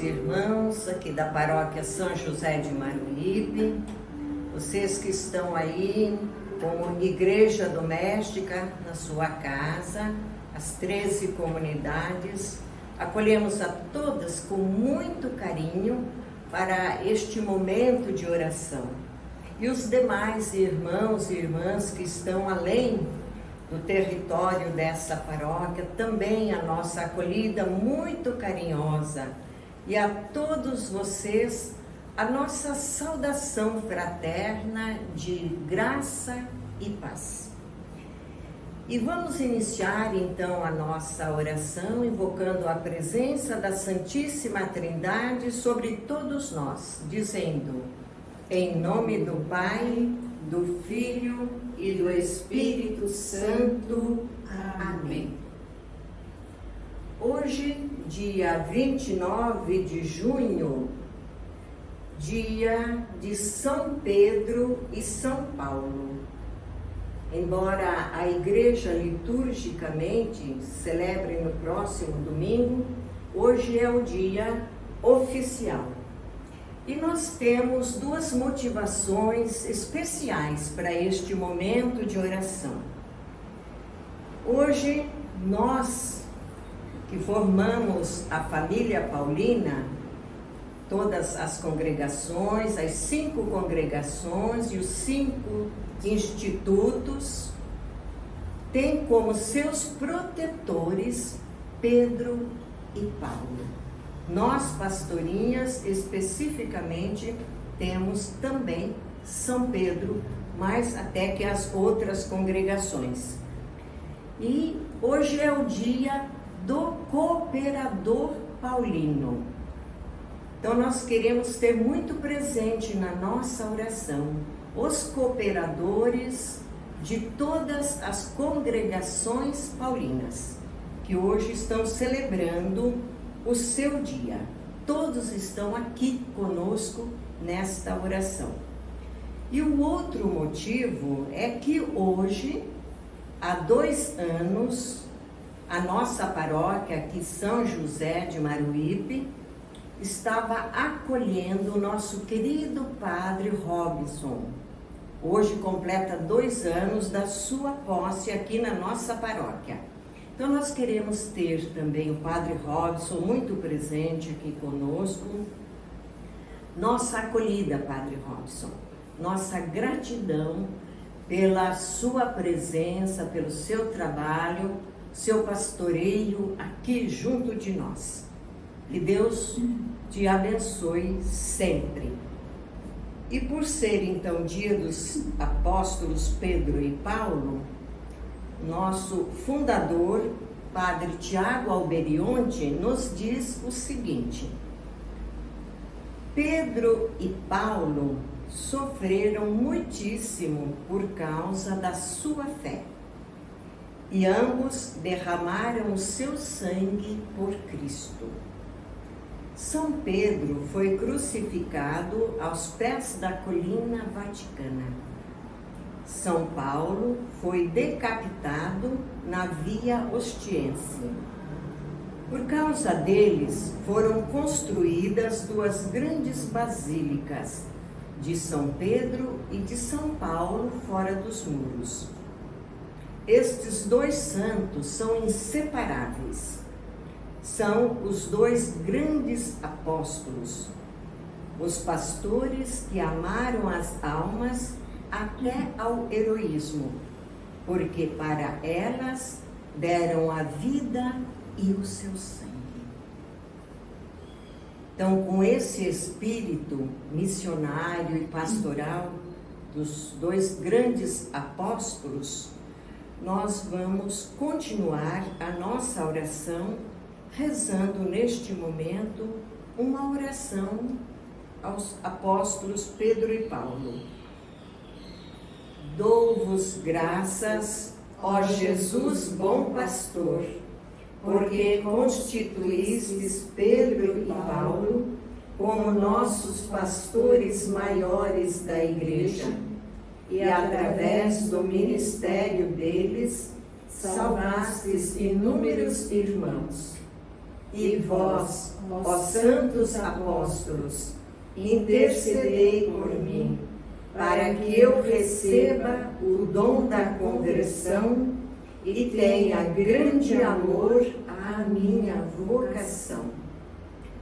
e irmãos aqui da paróquia São José de Maruípe, vocês que estão aí como igreja doméstica na sua casa, as 13 comunidades, acolhemos a todas com muito carinho para este momento de oração. E os demais irmãos e irmãs que estão além do território dessa paróquia, também a nossa acolhida muito carinhosa. E a todos vocês, a nossa saudação fraterna de graça e paz. E vamos iniciar então a nossa oração, invocando a presença da Santíssima Trindade sobre todos nós, dizendo: em nome do Pai, do Filho e do Espírito Santo. Amém. Hoje, dia 29 de junho, dia de São Pedro e São Paulo. Embora a Igreja liturgicamente celebre no próximo domingo, hoje é o dia oficial. E nós temos duas motivações especiais para este momento de oração. Hoje, nós que formamos a família paulina, todas as congregações, as 5 congregações e os 5 institutos, têm como seus protetores Pedro e Paulo. Nós, pastorinhas, especificamente, temos também São Pedro, mais até que as outras congregações. E hoje é o dia do cooperador paulino. Então, nós queremos ter muito presente na nossa oração os cooperadores de todas as congregações paulinas, que hoje estão celebrando o seu dia. Todos estão aqui conosco nesta oração. E o outro motivo é que hoje, há 2 anos, a nossa paróquia aqui, São José de Maruípe, estava acolhendo o nosso querido Padre Robson. Hoje completa 2 anos da sua posse aqui na nossa paróquia. Então nós queremos ter também o Padre Robson muito presente aqui conosco. Nossa acolhida, Padre Robson, nossa gratidão pela sua presença, pelo seu trabalho, seu pastoreio aqui junto de nós. Que Deus te abençoe sempre. E por ser então dia dos apóstolos Pedro e Paulo, nosso fundador, Padre Tiago Alberionte, nos diz o seguinte: Pedro e Paulo sofreram muitíssimo por causa da sua fé, e ambos derramaram o seu sangue por Cristo. São Pedro foi crucificado aos pés da colina Vaticana. São Paulo foi decapitado na Via Ostiense. Por causa deles, foram construídas 2 grandes basílicas, de São Pedro e de São Paulo, fora dos muros. Estes 2 santos são inseparáveis. São os 2 grandes apóstolos, os pastores que amaram as almas até ao heroísmo, porque para elas deram a vida e o seu sangue. Então, com esse espírito missionário e pastoral dos 2 grandes apóstolos, nós vamos continuar a nossa oração rezando neste momento uma oração aos apóstolos Pedro e Paulo. Dou-vos graças, ó Jesus, bom pastor, porque constituístes Pedro e Paulo como nossos pastores maiores da Igreja, e através do ministério deles salvastes inúmeros irmãos. E vós, ó santos apóstolos, intercedei por mim, para que eu receba o dom da conversão e tenha grande amor à minha vocação.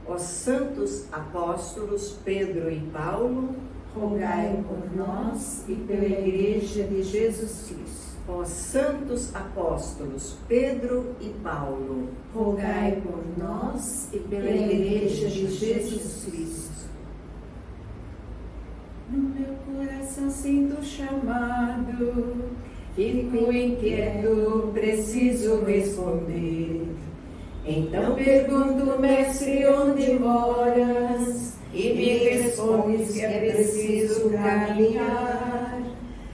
Ó santos apóstolos Pedro e Paulo, rogai por nós e pela Igreja de Jesus Cristo. Ó santos apóstolos Pedro e Paulo, rogai por nós e pela Igreja de Jesus Cristo. No meu coração sinto chamado, fico inquieto, preciso responder. Então pergunto, mestre, onde moras? E me respondes que é preciso caminhar,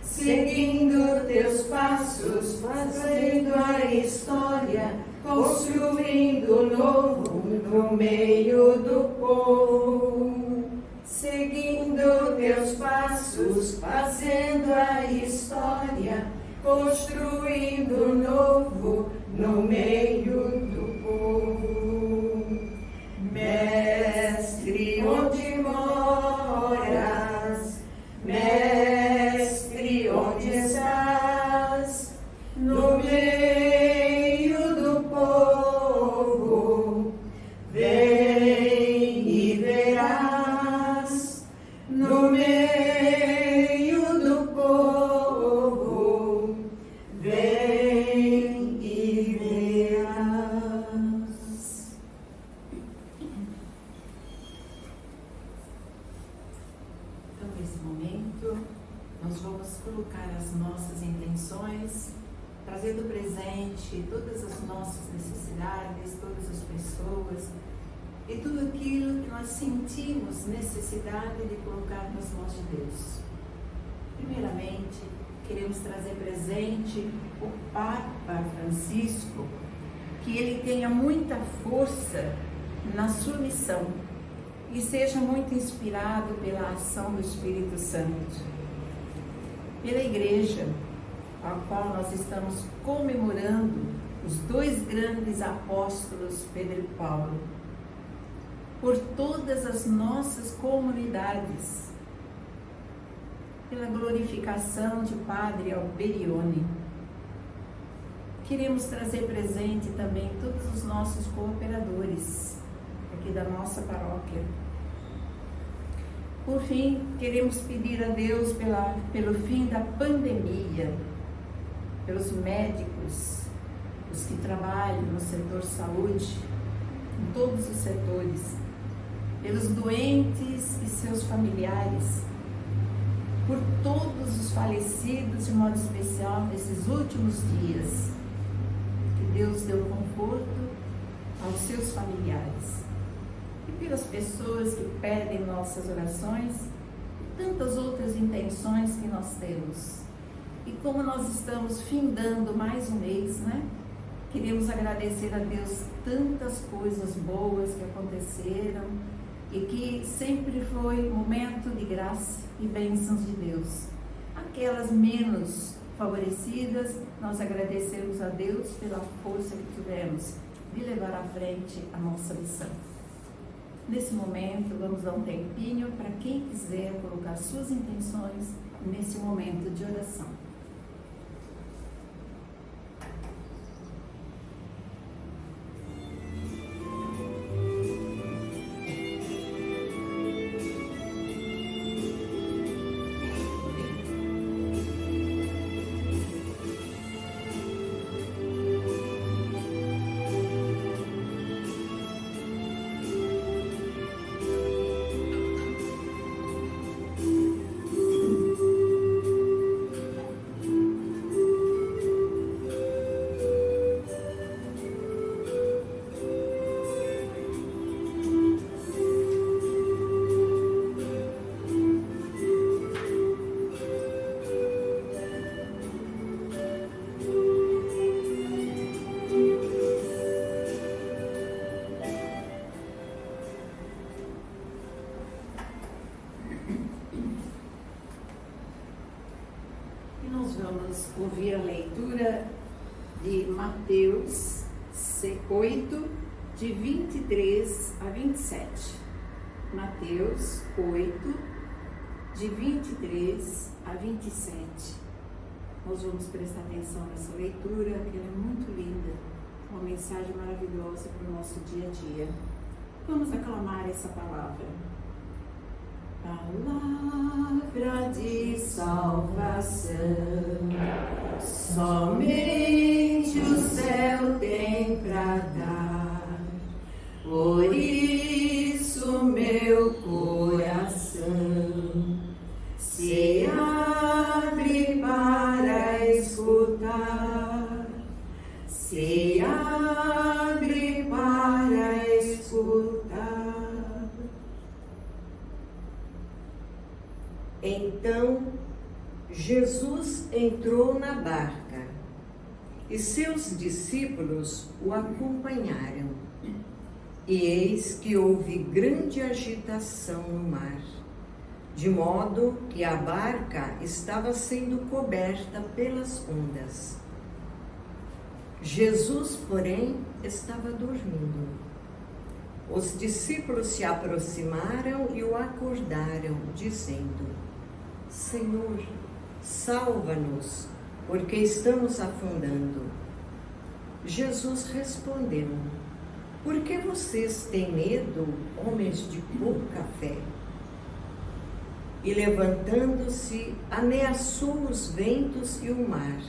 seguindo teus passos, fazendo a história, construindo o novo no meio do povo. Seguindo teus passos, fazendo a história, construindo o novo no meio do povo. Mestre, onde moras? Mestre, onde estás? No meio do povo, vem e verás. No meio do povo, vem e verás. Então, nesse momento, nós vamos colocar as nossas intenções, trazendo presente todas as nossas necessidades, todas as pessoas e tudo aquilo que nós sentimos necessidade de colocar nas mãos de Deus. Primeiramente, queremos trazer presente o Papa Francisco, que ele tenha muita força na sua missão e seja muito inspirado pela ação do Espírito Santo. Pela Igreja, a qual nós estamos comemorando os dois grandes apóstolos, Pedro e Paulo, por todas as nossas comunidades, pela glorificação de Padre Alberione. Queremos trazer presente também todos os nossos cooperadores aqui da nossa paróquia. Por fim, queremos pedir a Deus pelo fim da pandemia, pelos médicos, os que trabalham no setor saúde, em todos os setores, pelos doentes e seus familiares, por todos os falecidos, de modo especial nesses últimos dias. Que Deus dê conforto aos seus familiares. E pelas pessoas que pedem nossas orações, e tantas outras intenções que nós temos. E como nós estamos findando mais um mês, né? Queremos agradecer a Deus tantas coisas boas que aconteceram e que sempre foi momento de graça e bênçãos de Deus. Aquelas menos favorecidas, nós agradecemos a Deus pela força que tivemos de levar à frente a nossa missão. Nesse momento, vamos dar um tempinho para quem quiser colocar suas intenções nesse momento de oração. Vamos ouvir a leitura de Mateus 8, de 23 a 27. Mateus 8, de 23 a 27. Nós vamos prestar atenção nessa leitura, que ela é muito linda, uma mensagem maravilhosa para o nosso dia a dia. Vamos aclamar essa palavra. Palavra de salvação, somente o céu tem pra dar. Por isso meu coração se abre para escutar, se abre para escutar. Então Jesus entrou na barca e seus discípulos o acompanharam. E eis que houve grande agitação no mar, de modo que a barca estava sendo coberta pelas ondas. Jesus, porém, estava dormindo. Os discípulos se aproximaram e o acordaram, dizendo: Senhor, salva-nos, porque estamos afundando. Jesus respondeu: Por que vocês têm medo, homens de pouca fé? E levantando-se, ameaçou os ventos e o mar,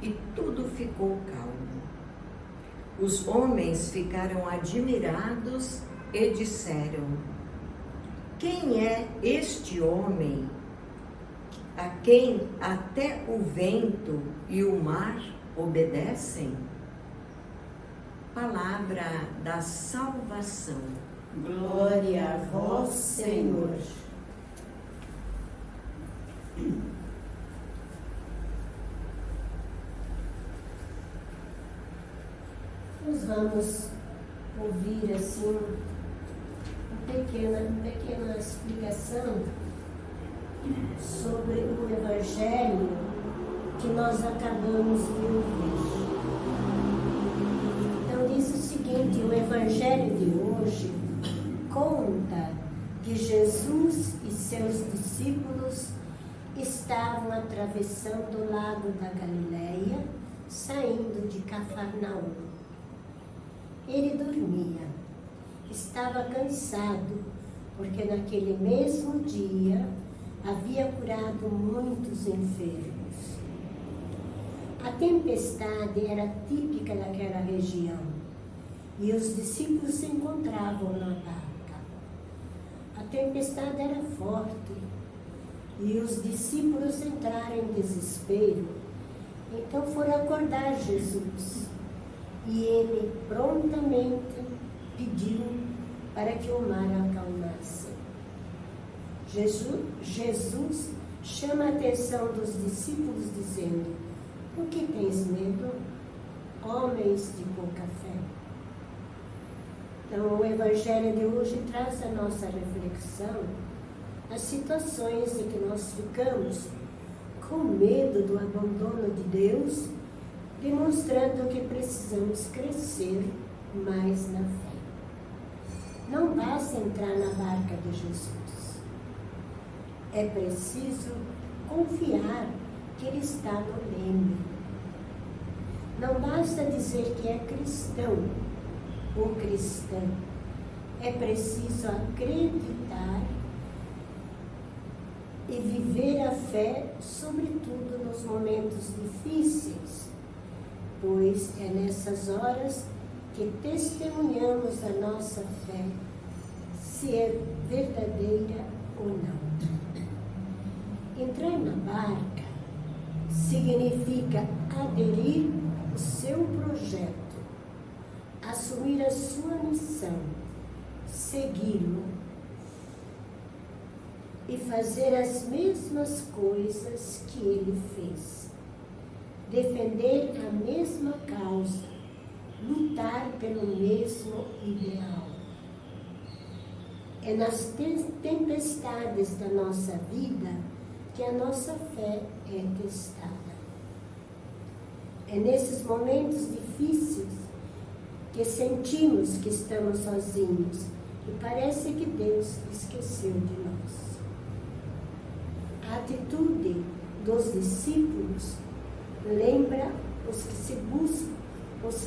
e tudo ficou calmo. Os homens ficaram admirados e disseram: Quem é este homem a quem até o vento e o mar obedecem? Palavra da salvação. Glória a vós, Senhor. Nós vamos ouvir assim uma pequena explicação sobre o Evangelho que nós acabamos de ouvir. Então diz o seguinte: o Evangelho de hoje conta que Jesus e seus discípulos estavam atravessando o lago da Galileia, saindo de Cafarnaum. Ele dormia, estava cansado, porque naquele mesmo dia havia curado muitos enfermos. A tempestade era típica daquela região e os discípulos se encontravam na barca. A tempestade era forte e os discípulos entraram em desespero. Então foram acordar Jesus e ele prontamente pediu para que o mar acalmasse. Jesus chama a atenção dos discípulos dizendo: Por que tens medo, homens de pouca fé? Então o Evangelho de hoje traz a nossa reflexão as situações em que nós ficamos com medo do abandono de Deus, demonstrando que precisamos crescer mais na fé. Não basta entrar na barca de Jesus. É preciso confiar que Ele está no leme. Não basta dizer que é cristão ou cristã. É preciso acreditar e viver a fé, sobretudo nos momentos difíceis, pois é nessas horas que testemunhamos a nossa fé, se é verdadeira ou não. Entrar na barca significa aderir ao seu projeto, assumir a sua missão, segui-lo e fazer as mesmas coisas que ele fez, defender a mesma causa, lutar pelo mesmo ideal. É nas tempestades da nossa vida que a nossa fé é testada. É nesses momentos difíceis que sentimos que estamos sozinhos e parece que Deus esqueceu de nós. A atitude dos discípulos lembra os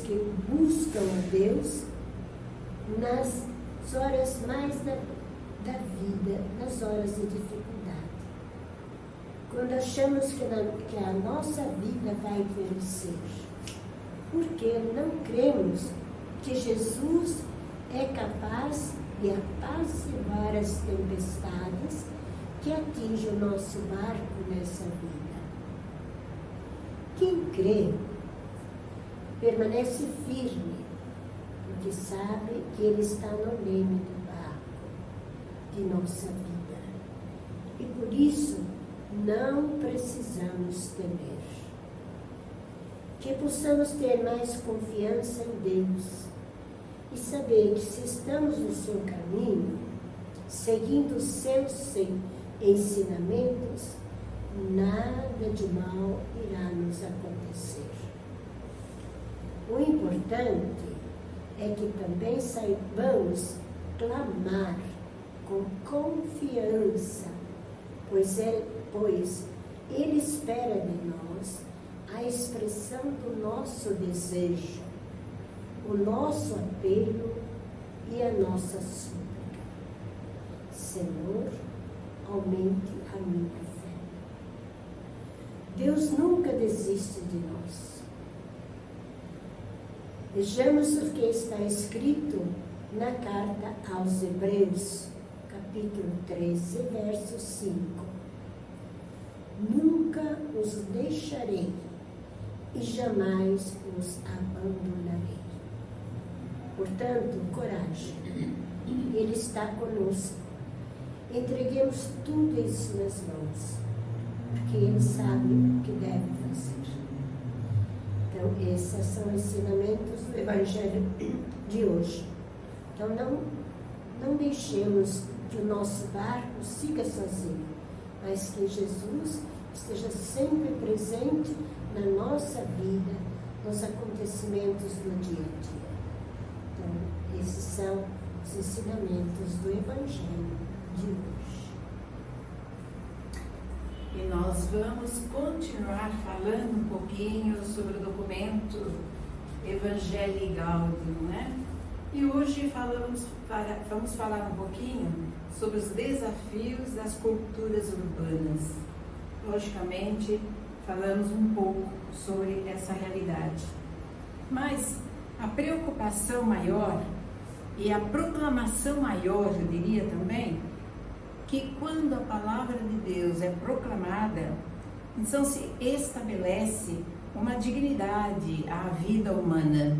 que buscam a Deus nas horas mais da vida, nas horas de dificuldade. Quando achamos que a nossa vida vai perecer, porque não cremos que Jesus é capaz de apaciguar as tempestades que atingem o nosso barco nessa vida. Quem crê permanece firme, porque sabe que Ele está no leme do barco de nossa vida. E por isso não precisamos temer. Que possamos ter mais confiança em Deus e saber que se estamos no seu caminho, seguindo os seus ensinamentos, nada de mal irá nos acontecer. O importante é que também saibamos clamar com confiança, pois Ele espera de nós a expressão do nosso desejo, o nosso apelo e a nossa súplica. Senhor, aumente a minha fé. Deus nunca desiste de nós. Vejamos o que está escrito na carta aos Hebreus, capítulo 13, verso 5. Nunca os deixarei e jamais os abandonarei. Portanto, coragem, Ele está conosco. Entreguemos tudo em suas mãos, porque Ele sabe o que deve fazer. Então, esses são os ensinamentos do Evangelho de hoje. Então, não deixemos que o nosso barco siga sozinho, mas que Jesus esteja sempre presente na nossa vida, nos acontecimentos do dia a dia. Então, esses são os ensinamentos do Evangelho de hoje. E nós vamos continuar falando um pouquinho sobre o documento Evangelii Gaudium, né? E hoje vamos falar um pouquinho sobre os desafios das culturas urbanas. Logicamente, falamos um pouco sobre essa realidade. Mas a preocupação maior e a proclamação maior, eu diria também, que quando a palavra de Deus é proclamada, então se estabelece uma dignidade à vida humana.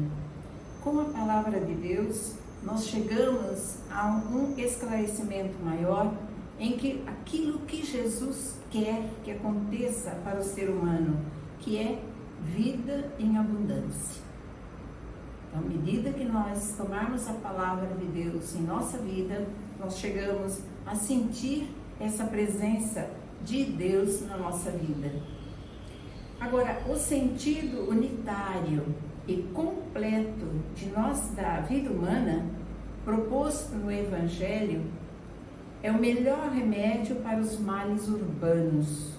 Com a palavra de Deus, nós chegamos a um esclarecimento maior em que aquilo que Jesus quer que aconteça para o ser humano, que é vida em abundância. Então, à medida que nós tomarmos a palavra de Deus em nossa vida, nós chegamos a sentir essa presença de Deus na nossa vida. Agora, o sentido unitário e completo da vida humana, proposto no Evangelho, é o melhor remédio para os males urbanos.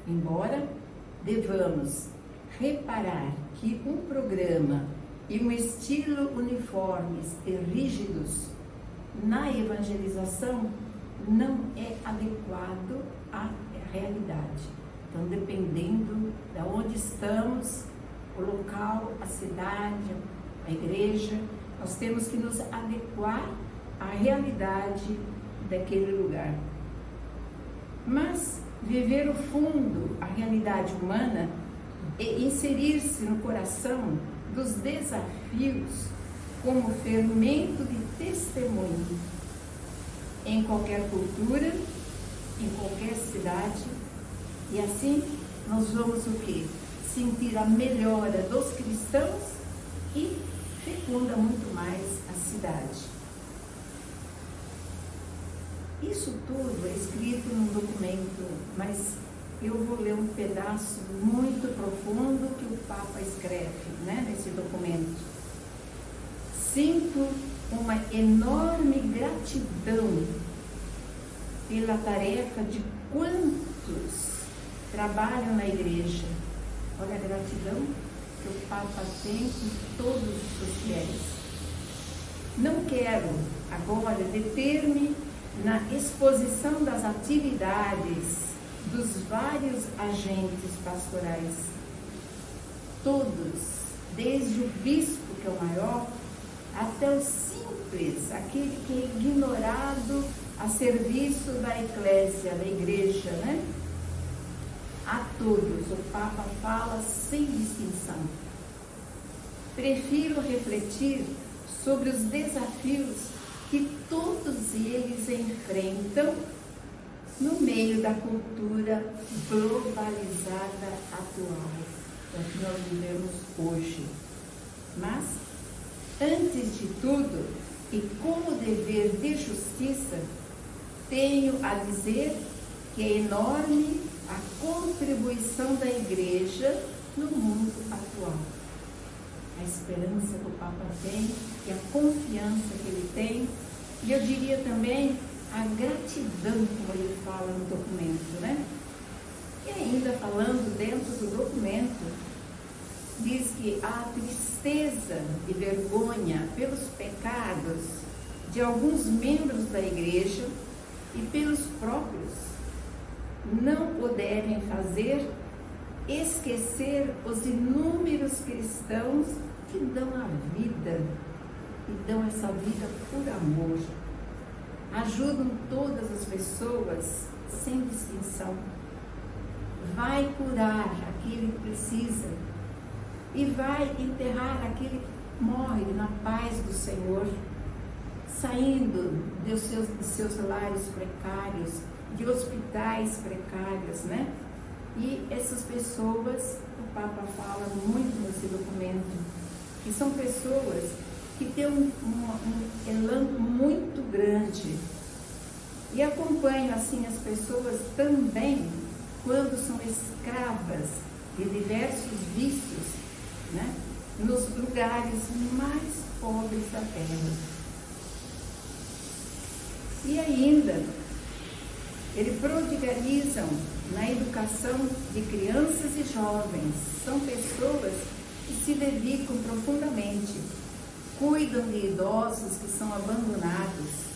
Embora devamos reparar que um programa e um estilo uniformes e rígidos na evangelização não é adequado à realidade. Então, dependendo de onde estamos, o local, a cidade, a igreja, nós temos que nos adequar à realidade daquele lugar. Mas viver o fundo, a realidade humana, e inserir-se no coração dos desafios como fermento de testemunho em qualquer cultura, em qualquer cidade, e assim nós vamos o quê? Sentir a melhora dos cristãos e fecunda muito mais a cidade. Isso tudo é escrito num documento, mas eu vou ler um pedaço muito profundo que o Papa escreve, nesse documento. sinto uma enorme gratidão pela tarefa de quantos trabalham na igreja. Olha a gratidão que o Papa tem com todos os fiéis. Não quero agora deter-me na exposição das atividades dos vários agentes pastorais. Todos, desde o bispo, que é o maior, até o simples, aquele que é ignorado a serviço da eclésia, da igreja, né? A todos, o Papa fala sem distinção. Prefiro refletir sobre os desafios que todos eles enfrentam no meio da cultura globalizada atual, que nós vivemos hoje. Mas, antes de tudo, e como dever de justiça, tenho a dizer que é enorme a contribuição da Igreja no mundo atual. A esperança que o Papa tem e a confiança que ele tem, e eu diria também a gratidão, como ele fala no documento, né? E ainda falando dentro do documento, diz que a tristeza e vergonha pelos pecados de alguns membros da igreja e pelos próprios não o devem fazer esquecer os inúmeros cristãos que dão a vida e dão essa vida por amor. Ajudam todas as pessoas sem distinção. Vai curar aquele que precisa e vai enterrar aquele que morre na paz do Senhor, saindo dos seus lares precários, de hospitais precários, né? E essas pessoas, o Papa fala muito nesse documento, que são pessoas que têm um elan muito grande. E acompanho assim as pessoas também quando são escravas de diversos vícios, né? Nos lugares mais pobres da terra. E ainda, eles prodigalizam na educação de crianças e jovens. São pessoas que se dedicam profundamente, cuidam de idosos que são abandonados,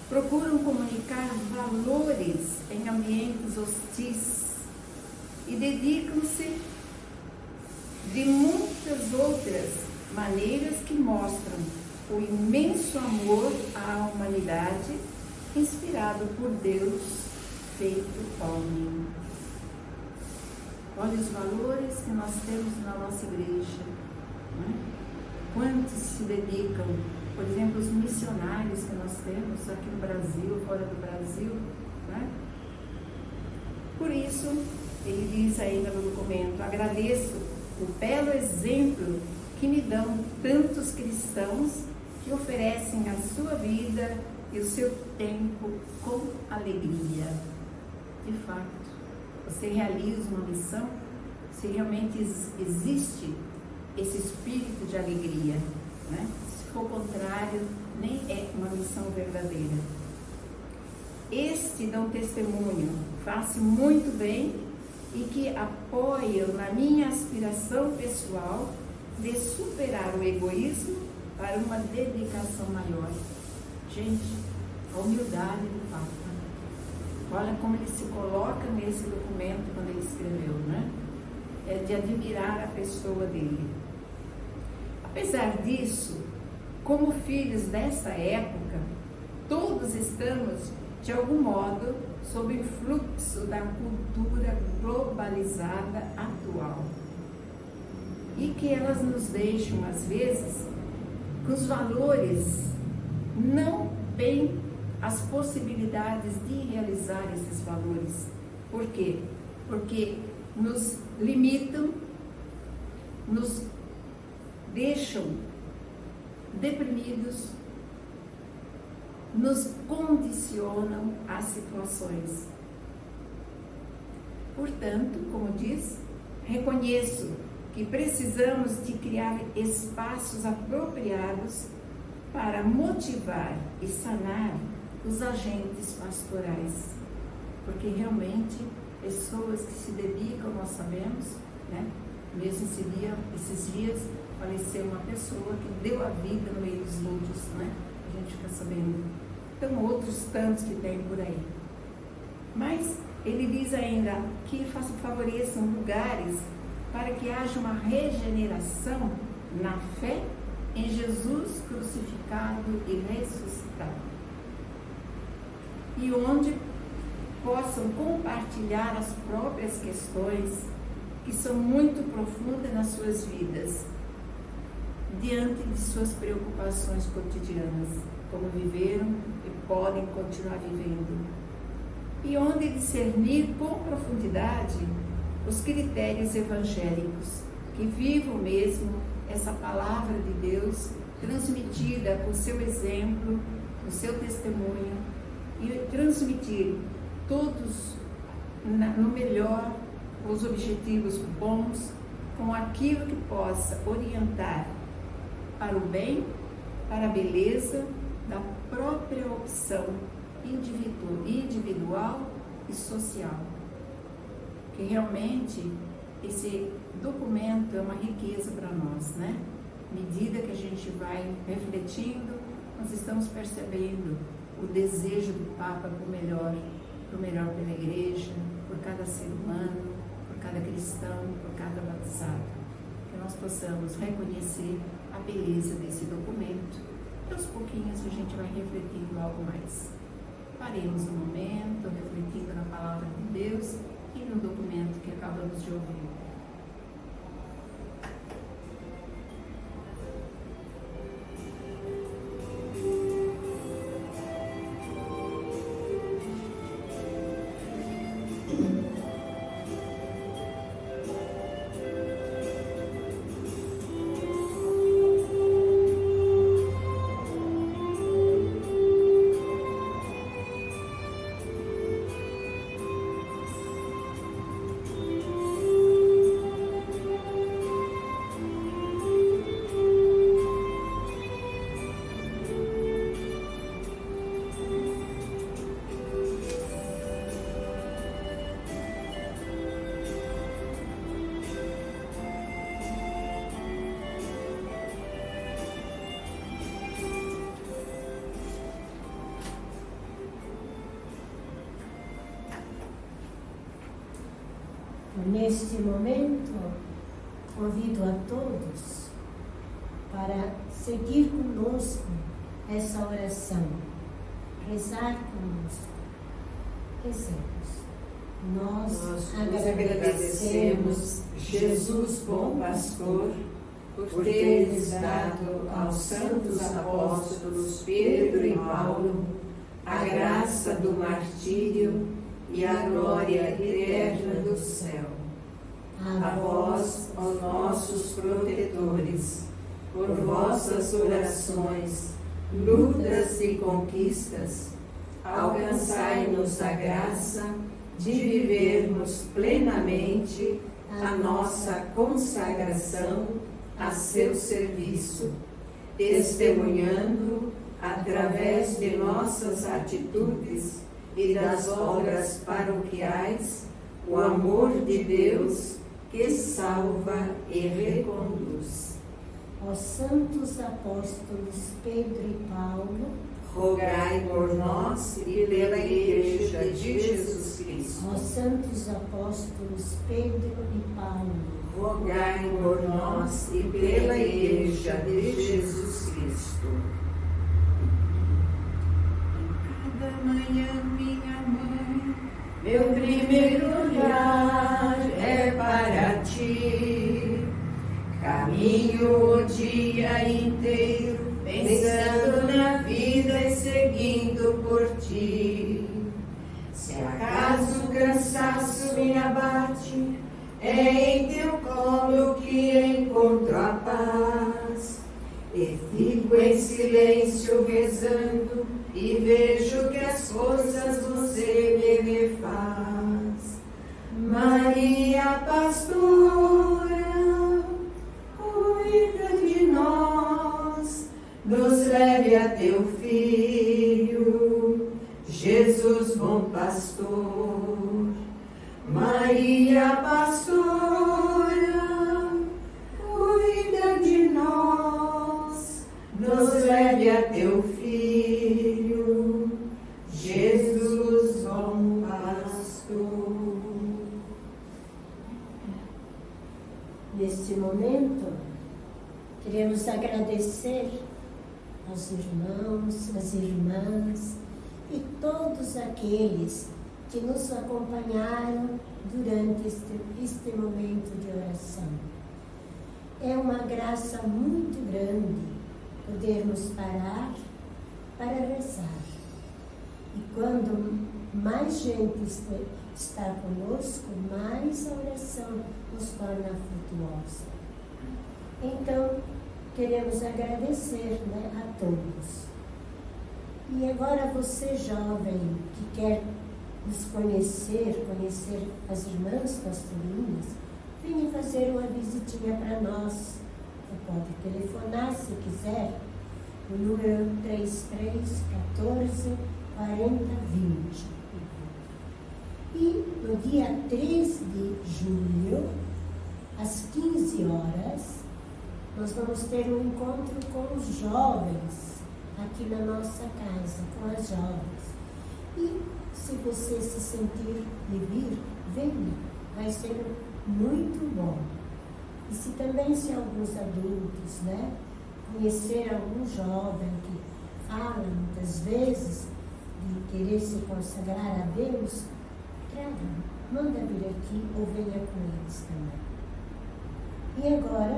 procuram comunicar valores em ambientes hostis e dedicam-se de muitas outras maneiras que mostram o imenso amor à humanidade inspirado por Deus feito homem. Olha os valores que nós temos na nossa igreja, né? Quantos se dedicam, por exemplo, os missionários que nós temos aqui no Brasil, fora do Brasil, né? Por isso, ele diz ainda no documento: agradeço o belo exemplo que me dão tantos cristãos que oferecem a sua vida e o seu tempo com alegria. De fato, você realiza uma missão se realmente existe esse espírito de alegria, né? Se for contrário, nem é uma missão verdadeira. Este dão testemunho, faço muito bem e que apoiam na minha aspiração pessoal de superar o egoísmo para uma dedicação maior. Gente, a humildade do Papa. Olha como ele se coloca nesse documento quando ele escreveu, né? É de admirar a pessoa dele. Apesar disso, como filhos dessa época, todos estamos, de algum modo, sob o influxo da cultura globalizada atual. E que elas nos deixam, às vezes, com os valores não bem as possibilidades de realizar esses valores. Por quê? Porque nos limitam, nos deixam deprimidos, nos condicionam às situações. Portanto, como diz, reconheço que precisamos de criar espaços apropriados para motivar e sanar os agentes pastorais, porque realmente pessoas que se dedicam, nós sabemos, né? Mesmo esses dias faleceu uma pessoa que deu a vida no meio dos índios, né? A gente fica sabendo. Então outros tantos que tem por aí. Mas ele diz ainda que favoreçam lugares para que haja uma regeneração na fé em Jesus crucificado e ressuscitado. E onde possam compartilhar as próprias questões que são muito profundas nas suas vidas, diante de suas preocupações cotidianas, como viveram e podem continuar vivendo. E onde discernir com profundidade os critérios evangélicos, que vivam mesmo essa palavra de Deus transmitida com o seu exemplo, com o seu testemunho, e transmitir todos no melhor, os objetivos bons, com aquilo que possa orientar para o bem, para a beleza da própria opção individual e social. Que realmente esse documento é uma riqueza para nós, né? À medida que a gente vai refletindo, nós estamos percebendo o desejo do Papa por melhor pela igreja, por cada ser humano, por cada cristão, por cada batizado. Que nós possamos reconhecer a beleza desse documento e aos pouquinhos a gente vai refletindo algo mais. Paremos um momento, refletindo na palavra de Deus e no documento que acabamos de ouvir. Neste momento, convido a todos para seguir conosco essa oração, rezar conosco. Rezemos. Nós agradecemos, Jesus, bom pastor, por teres dado aos santos apóstolos Pedro e Paulo a graça do martírio e a glória eterna do céu. A vós, ó nossos protetores, por vossas orações, lutas e conquistas, alcançai-nos a graça de vivermos plenamente a nossa consagração a seu serviço, testemunhando, através de nossas atitudes e das obras paroquiais, o amor de Deus que salva e reconduz. Ó santos apóstolos Pedro e Paulo, rogai por nós e pela Igreja de Jesus Cristo. ó santos apóstolos Pedro e Paulo, rogai por nós e pela Igreja de Jesus Cristo. Cada manhã, minha mãe, Meu primeiro olhar é para ti, caminho o dia inteiro, pensando na vida e seguindo por ti. Se acaso o cansaço me abate, é em teu colo que encontro a paz. E fico em silêncio rezando e vejo que as forças você me refaz. Maria Pastora, leve a teu filho, Jesus bom pastor. Maria pastora, cuida de nós, nos leve a teu filho, Jesus bom pastor. Neste momento, queremos agradecer aos irmãos, às irmãs e todos aqueles que nos acompanharam durante este momento de oração. É uma graça muito grande podermos parar para rezar. E quando mais gente está conosco, mais a oração nos torna frutuosa. Então, queremos agradecer, a todos. E agora você, jovem, que quer nos conhecer as irmãs pastorinhas, venha fazer uma visitinha para nós. Você pode telefonar, se quiser, o número 3314 4020. E no dia 3 de julho, às 15 horas, nós vamos ter um encontro com os jovens aqui na nossa casa, com as jovens. E se você se sentir de vir, venha, vai ser muito bom. E se alguns adultos, conhecer algum jovem que fala muitas vezes de querer se consagrar a Deus, traga, manda vir aqui ou venha com eles também. E agora,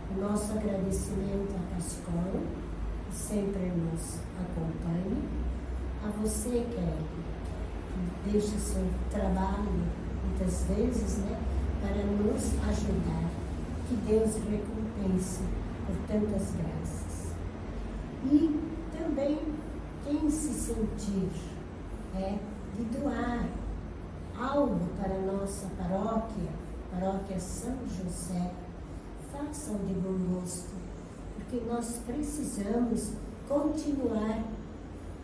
o nosso agradecimento à Cascol, que sempre nos acompanha, a você, Kelly, que deixa seu trabalho muitas vezes, para nos ajudar. Que Deus recompense por tantas graças. E também quem se sentir de doar algo para a nossa paróquia São José, façam de bom gosto, porque nós precisamos continuar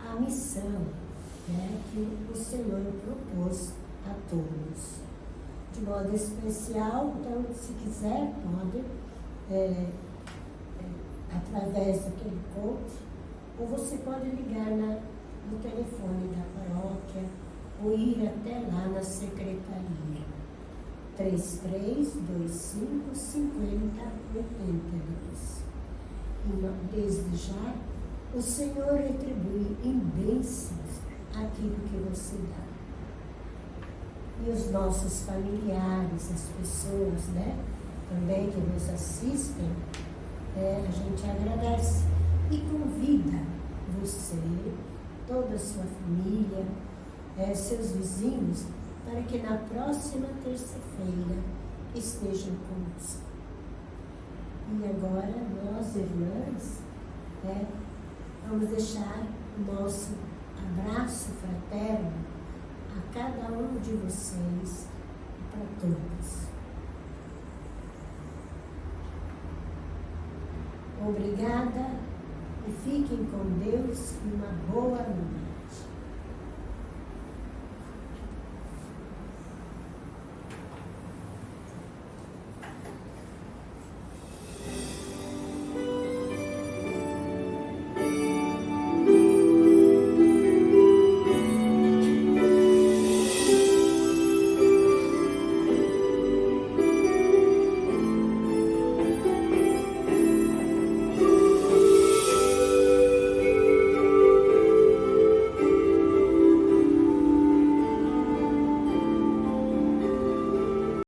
a missão que o Senhor propôs a todos. De modo especial, então, se quiser, pode, através daquele code, ou você pode ligar no telefone da paróquia, ou ir até lá na secretaria. 3325-5082. E desde já, o Senhor retribui em bênçãos aquilo que você dá. E os nossos familiares, as pessoas, também que nos assistem, a gente agradece e convida você, toda a sua família, seus vizinhos, para que na próxima terça-feira estejam conosco. E agora, nós, irmãs, vamos deixar o nosso abraço fraterno a cada um de vocês e para todos. Obrigada e fiquem com Deus e uma boa noite.